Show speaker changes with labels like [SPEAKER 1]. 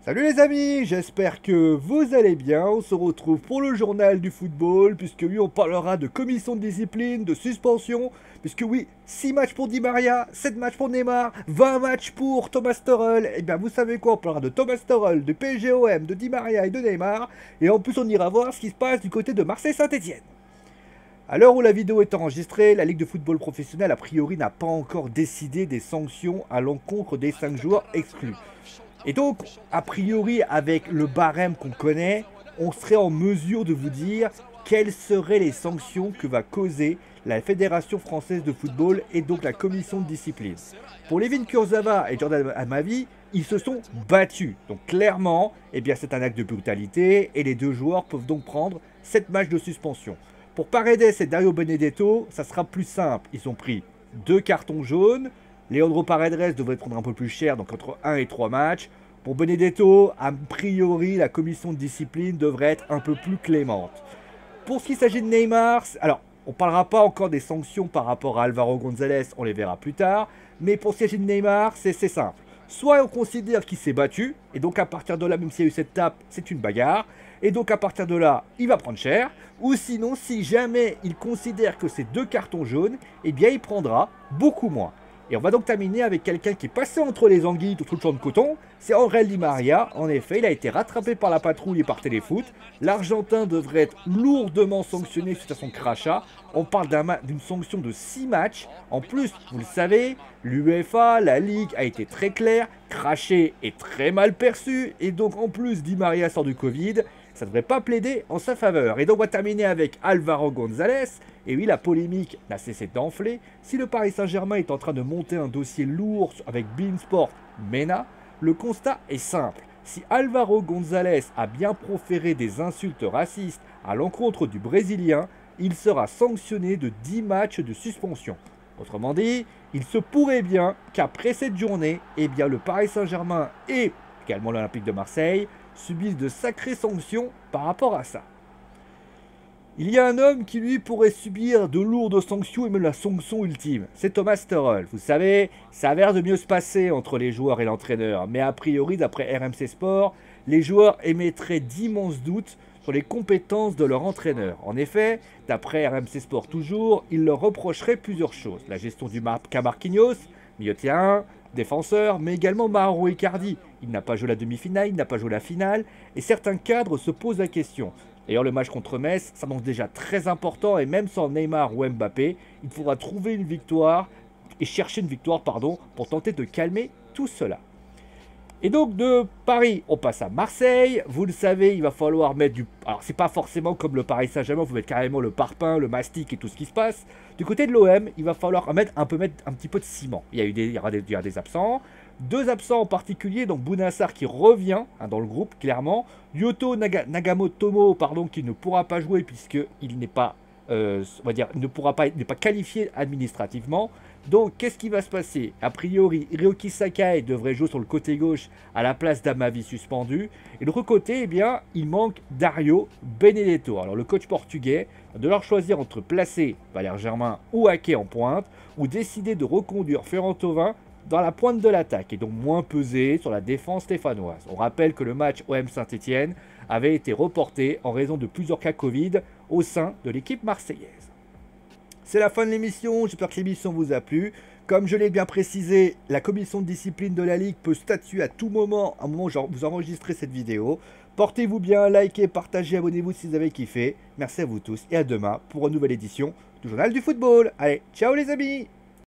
[SPEAKER 1] Salut les amis, j'espère que vous allez bien. On se retrouve pour le journal du football, puisque oui, on parlera de commission de discipline, de suspension, puisque oui, 6 matchs pour Di Maria, 7 matchs pour Neymar, 20 matchs pour Thomas Tuchel. Et bien vous savez quoi, on parlera de Thomas Tuchel, de PSGOM, de Di Maria et de Neymar. Et en plus on ira voir ce qui se passe du côté de Marseille-Saint-Etienne. À l'heure où la vidéo est enregistrée, la Ligue de football professionnel a priori n'a pas encore décidé des sanctions à l'encontre des 5 joueurs exclus. Et donc, a priori, avec le barème qu'on connaît, on serait en mesure de vous dire quelles seraient les sanctions que va causer la Fédération française de football et donc la commission de discipline. Pour Layvin Kurzawa et Jordan Amavi, ils se sont battus. Donc clairement, eh bien, c'est un acte de brutalité et les deux joueurs peuvent donc prendre 7 matchs de suspension. Pour Paredes et Dario Benedetto, ça sera plus simple. Ils ont pris 2 cartons jaunes. Leandro Paredes devrait prendre un peu plus cher, donc entre 1 et 3 matchs. Pour Benedetto, a priori, la commission de discipline devrait être un peu plus clémente. Pour ce qui s'agit de Neymar, alors, on ne parlera pas encore des sanctions par rapport à Álvaro González, on les verra plus tard. Mais pour ce qui s'agit de Neymar, c'est simple. Soit on considère qu'il s'est battu, et donc à partir de là, même s'il y a eu cette tape, c'est une bagarre. Et donc à partir de là, il va prendre cher. Ou sinon, si jamais il considère que c'est 2 cartons jaunes, eh bien il prendra beaucoup moins. Et on va donc terminer avec quelqu'un qui est passé entre les anguilles tout le champ de coton. C'est Aurel Di Maria. En effet, il a été rattrapé par la patrouille et par Téléfoot. L'Argentin devrait être lourdement sanctionné suite à son crachat. On parle d'une sanction de 6 matchs. En plus, vous le savez, l'UEFA, la Ligue a été très claire. Cracher est très mal perçu. Et donc en plus, Di Maria sort du Covid. Ça ne devrait pas plaider en sa faveur. Et donc on va terminer avec Álvaro González. Et oui, la polémique n'a cessé d'enfler. Si le Paris Saint-Germain est en train de monter un dossier lourd avec beIN Sport MENA, le constat est simple. Si Álvaro González a bien proféré des insultes racistes à l'encontre du Brésilien, il sera sanctionné de 10 matchs de suspension. Autrement dit, il se pourrait bien qu'après cette journée, eh bien, le Paris Saint-Germain et également l'Olympique de Marseille subissent de sacrées sanctions par rapport à ça. Il y a un homme qui lui pourrait subir de lourdes sanctions et même la sanction ultime. C'est Thomas Tuchel. Vous savez, ça a l'air de mieux se passer entre les joueurs et l'entraîneur. Mais a priori, d'après RMC Sport, les joueurs émettraient d'immenses doutes sur les compétences de leur entraîneur. En effet, d'après RMC Sport toujours, il leur reprocherait plusieurs choses. La gestion du cas Marquinhos, milieu de terrain, défenseur, mais également Mauro Icardi. Il n'a pas joué la demi-finale, il n'a pas joué la finale, et certains cadres se posent la question. D'ailleurs, le match contre Metz s'annonce déjà très important, et même sans Neymar ou Mbappé, il faudra trouver une victoire, et chercher une victoire, pardon, pour tenter de calmer tout cela. Et donc de Paris, on passe à Marseille. Vous le savez, il va falloir mettre du... Alors c'est pas forcément comme le Paris Saint-Germain, vous mettez carrément le parpaing, le mastic et tout ce qui se passe. Du côté de l'OM, il va falloir mettre un petit peu de ciment. Il y aura des absents. 2 absents en particulier, donc Bounassar qui revient dans le groupe, clairement. Lyoto Nagamoto, pardon, qui ne pourra pas jouer puisqu'il n'est pas... on va dire, il n'est pas qualifié administrativement. Donc, qu'est-ce qui va se passer? A priori, Ryoki Sakai devrait jouer sur le côté gauche à la place d'Amavi suspendu. Et de l'autre côté, eh bien, il manque Dario Benedetto. Alors, le coach portugais va devoir choisir entre placer Valère Germain ou Ake en pointe, ou décider de reconduire Ferran Thauvin dans la pointe de l'attaque, et donc moins peser sur la défense stéphanoise. On rappelle que le match OM Saint-Etienne avait été reporté en raison de plusieurs cas Covid au sein de l'équipe marseillaise. C'est la fin de l'émission, j'espère que l'émission vous a plu. Comme je l'ai bien précisé, la commission de discipline de la Ligue peut statuer à tout moment, à un moment où vous enregistrez cette vidéo. Portez-vous bien, likez, partagez, abonnez-vous si vous avez kiffé. Merci à vous tous et à demain pour une nouvelle édition du Journal du Football. Allez, ciao les amis!